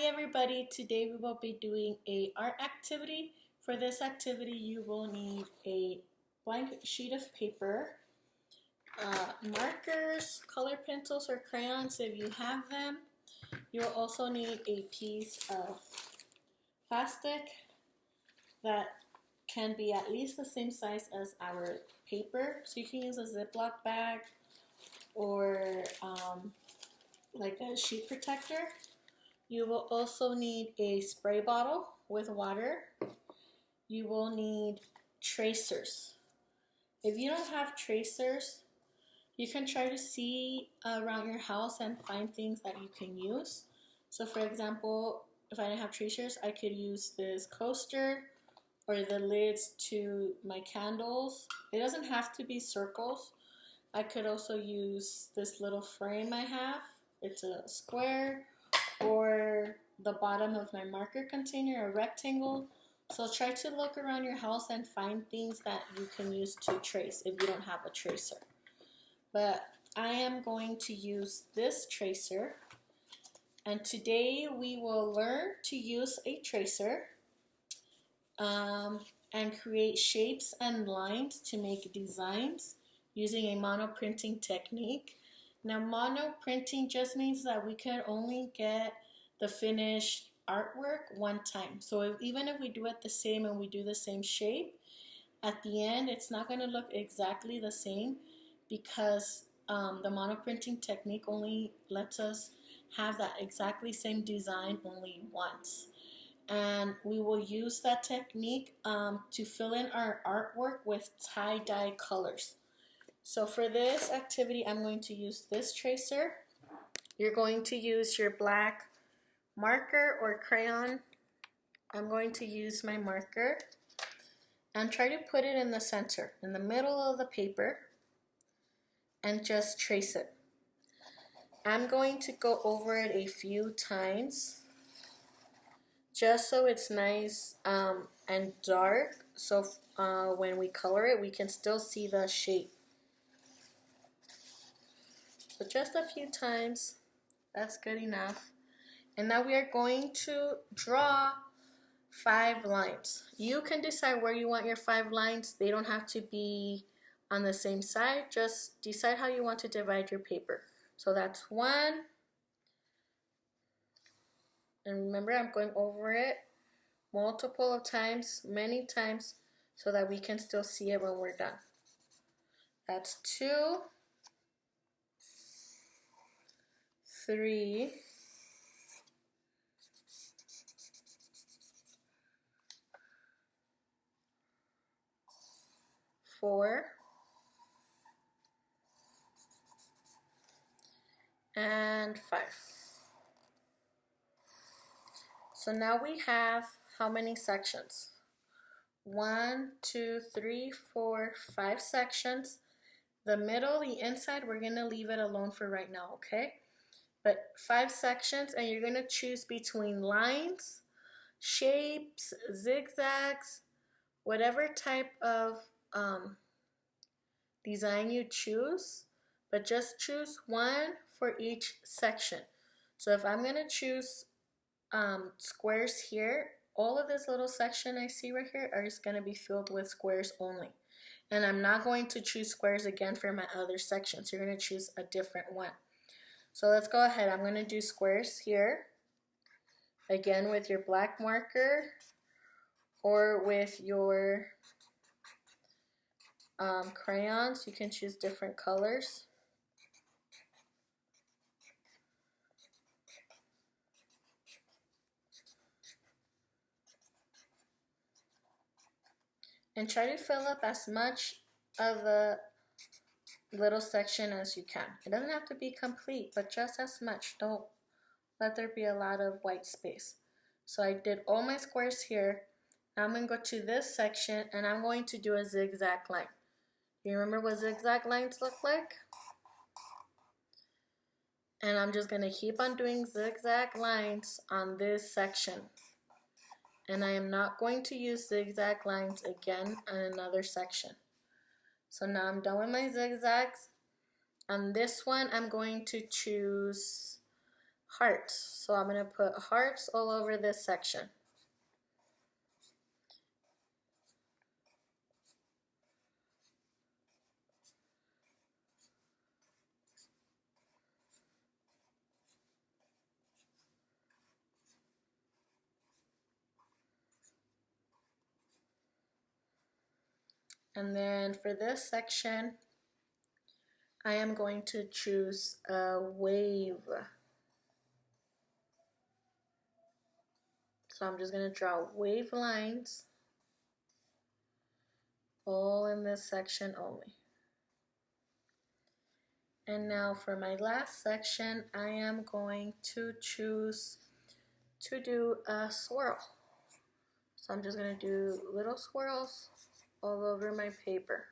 Hi everybody, today we will be doing a art activity. For this activity you will need a blank sheet of paper, markers, color pencils or crayons if you have them. You will also need a piece of plastic that can be at least the same size as our paper. So you can use a Ziploc bag or like a sheet protector. You will also need a spray bottle with water. You will need tracers. If you don't have tracers, you can try to see around your house and find things that you can use. So for example, if I didn't have tracers, I could use this coaster or the lids to my candles. It doesn't have to be circles. I could also use this little frame I have. It's a square, or the bottom of my marker container, a rectangle. So try to look around your house and find things that you can use to trace if you don't have a tracer. But I am going to use this tracer, and today we will learn to use a tracer and create shapes and lines to make designs using a monoprinting technique. Now, monoprinting just means that we can only get the finished artwork one time. So even if we do it the same and we do the same shape, at the end it's not going to look exactly the same because the monoprinting technique only lets us have that exactly same design only once. And we will use that technique to fill in our artwork with tie-dye colors. So for this activity, I'm going to use this tracer. You're going to use your black marker or crayon. I'm going to use my marker and try to put it in the center, in the middle of the paper, and just trace it. I'm going to go over it a few times just so it's nice and dark, so when we color it, we can still see the shape. So just a few times, that's good enough. And now we are going to draw 5 lines. You can decide where you want your 5 lines. They don't have to be on the same side. Just decide how you want to divide your paper. So that's 1. And remember, I'm going over it multiple of times, many times, so that we can still see it when we're done. That's 2, 3, 4, and 5. So now we have how many sections? 1, 2, 3, 4, 5 sections. The middle, the inside, we're going to leave it alone for right now, okay? But 5 sections, and you're going to choose between lines, shapes, zigzags, whatever type of design you choose, but just choose one for each section. So if I'm going to choose squares here, all of this little section I see right here are just going to be filled with squares only. And I'm not going to choose squares again for my other sections. You're going to choose a different one. So let's go ahead. I'm going to do squares here. Again, with your black marker or with your crayons. You can choose different colors. And try to fill up as much of the little section as you can. It doesn't have to be complete, but just as much. Don't let there be a lot of white space. So I did all my squares here. Now I'm going to go to this section and I'm going to do a zigzag line. You remember what zigzag lines look like? And I'm just going to keep on doing zigzag lines on this section. And I am not going to use zigzag lines again on another section. So now I'm done with my zigzags. On this one, I'm going to choose hearts. So I'm going to put hearts all over this section. And then for this section, I am going to choose a wave. So I'm just going to draw wave lines all in this section only. And now for my last section, I am going to choose to do a swirl. So I'm just going to do little swirls all over my paper,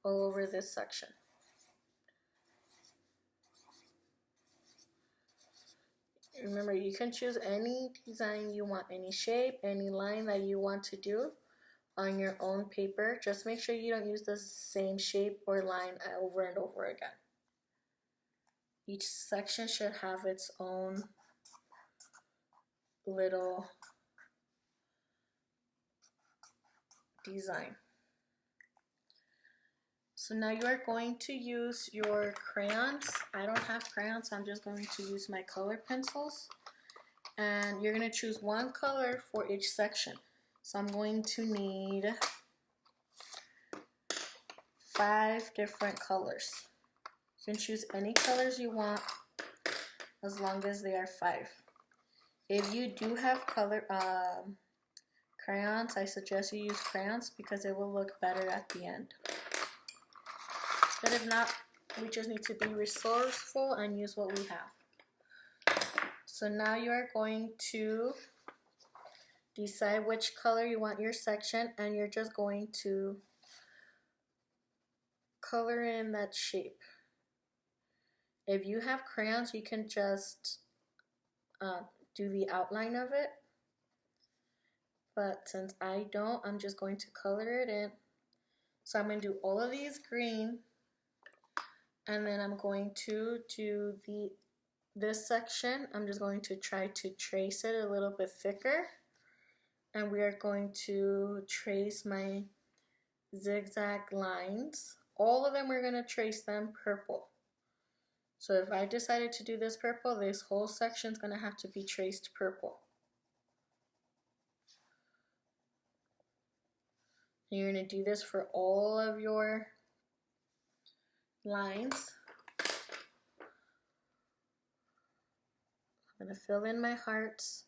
all over this section. Remember, you can choose any design you want, any shape, any line that you want to do on your own paper. Just make sure you don't use the same shape or line over and over again. Each section should have its own little design. So now you are going to use your crayons. I don't have crayons, so I'm just going to use my color pencils. And you're going to choose one color for each section. So I'm going to need 5 different colors. You can choose any colors you want as long as they are 5. If you do have color crayons, I suggest you use crayons because it will look better at the end. But if not, we just need to be resourceful and use what we have. So now you are going to decide which color you want your section, and you're just going to color in that shape. If you have crayons, you can just do the outline of it. But since I don't, I'm just going to color it in. So I'm going to do all of these green. And then I'm going to do this section. I'm just going to try to trace it a little bit thicker. And we are going to trace my zigzag lines. All of them, we're going to trace them purple. So if I decided to do this purple, this whole section is going to have to be traced purple. And you're going to do this for all of your lines. I'm going to fill in my hearts.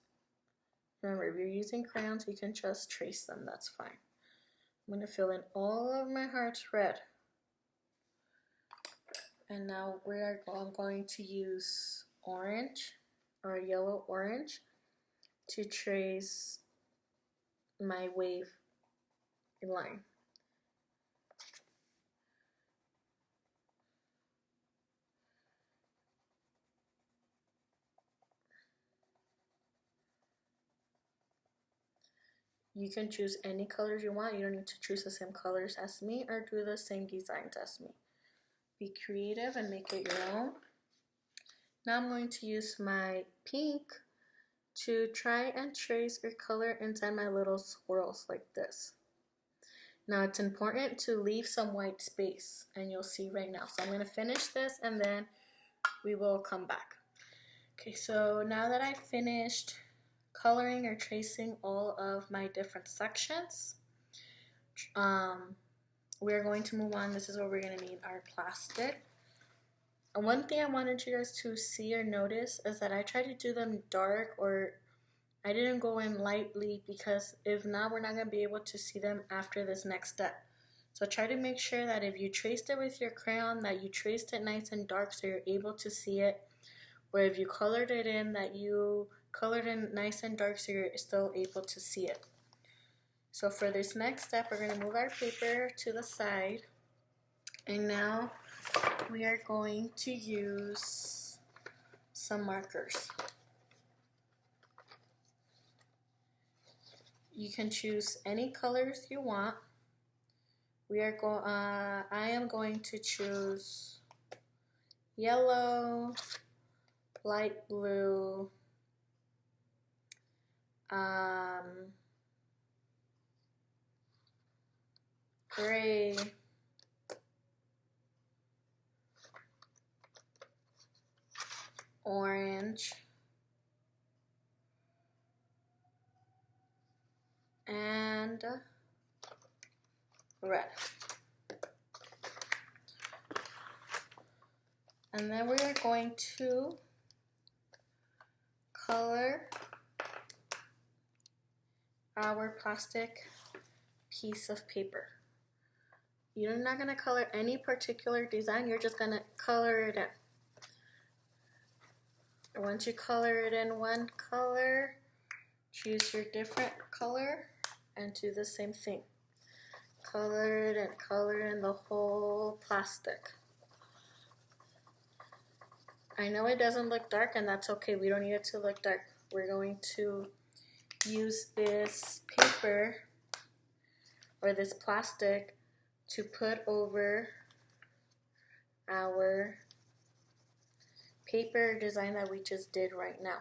Remember, if you're using crayons, you can just trace them, that's fine. I'm going to fill in all of my hearts red. And now I'm going to use orange or yellow orange to trace my wave line. You can choose any colors you want. You don't need to choose the same colors as me or do the same designs as me. Be creative and make it your own. Now I'm going to use my pink to try and trace or color inside my little swirls like this. Now it's important to leave some white space, and you'll see right now. So I'm going to finish this and then we will come back. Okay, so now that I finished coloring or tracing all of my different sections, we're going to move on. This is where we're going to need our plastic. And one thing I wanted you guys to see or notice is that I tried to do them dark, or I didn't go in lightly, because if not, we're not going to be able to see them after this next step. So try to make sure that if you traced it with your crayon, that you traced it nice and dark so you're able to see it. Or if you colored it in, that you colored in nice and dark so you're still able to see it. So for this next step, we're going to move our paper to the side. And now we are going to use some markers. You can choose any colors you want. I am going to choose yellow, light blue, gray, orange, and red. And then we are going to color our plastic piece of paper. You're not going to color any particular design, you're just going to color it in. Once you color it in one color, choose your different color and do the same thing. Color it and color in the whole plastic. I know it doesn't look dark, and that's okay. We don't need it to look dark. We're going to use this paper or this plastic to put over our paper design that we just did right now.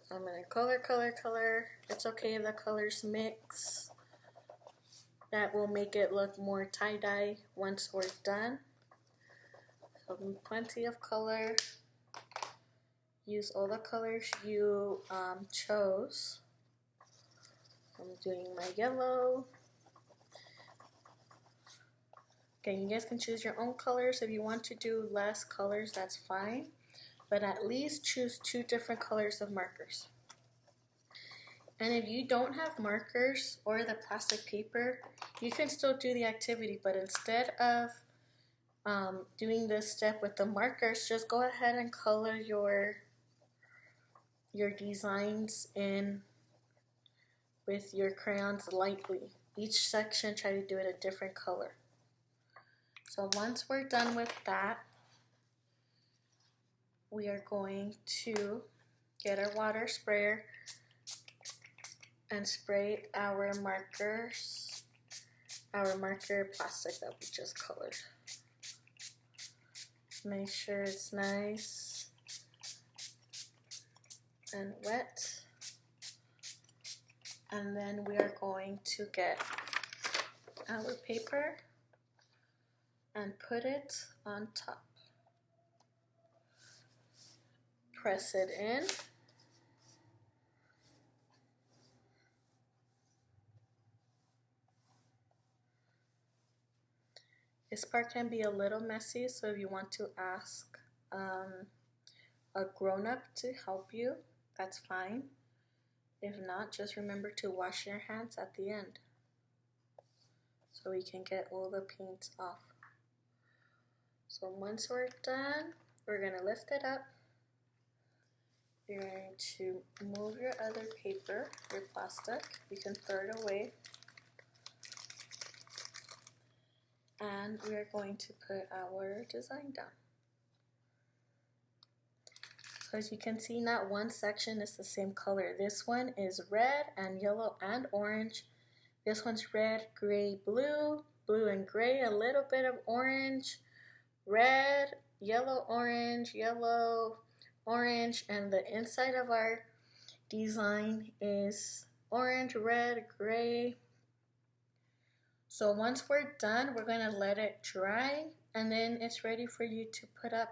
So I'm going to color, color, color. It's okay if the colors mix. That will make it look more tie-dye once we're done. So plenty of color. Use all the colors you chose. I'm doing my yellow. Okay, you guys can choose your own colors. If you want to do less colors, that's fine. But at least choose 2 different colors of markers. And if you don't have markers or the plastic paper, you can still do the activity, but instead of doing this step with the markers, just go ahead and color your designs in with your crayons lightly. Each section, try to do it a different color. So once we're done with that, we are going to get our water sprayer and spray our markers, our marker plastic that we just colored. Make sure it's nice and wet. And then we are going to get our paper and put it on top. Press it in. This part can be a little messy, so if you want to ask a grown-up to help you, that's fine. If not, just remember to wash your hands at the end so we can get all the paint off. So once we're done, we're going to lift it up. You're going to move your other paper, your plastic. You can throw it away. And we are going to put our design down. So as you can see, not one section is the same color. This one is red and yellow and orange. This one's red, gray, blue, blue and gray, a little bit of orange, red, yellow, orange, yellow, orange, and the inside of our design is orange, red, gray. So once we're done, we're going to let it dry, and then it's ready for you to put up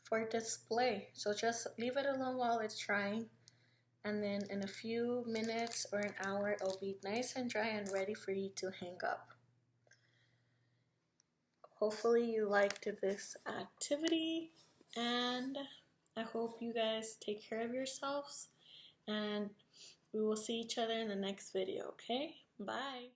for display. So just leave it alone while it's drying, and then in a few minutes or an hour, it'll be nice and dry and ready for you to hang up. Hopefully you liked this activity, and I hope you guys take care of yourselves, and we will see each other in the next video, okay? Bye!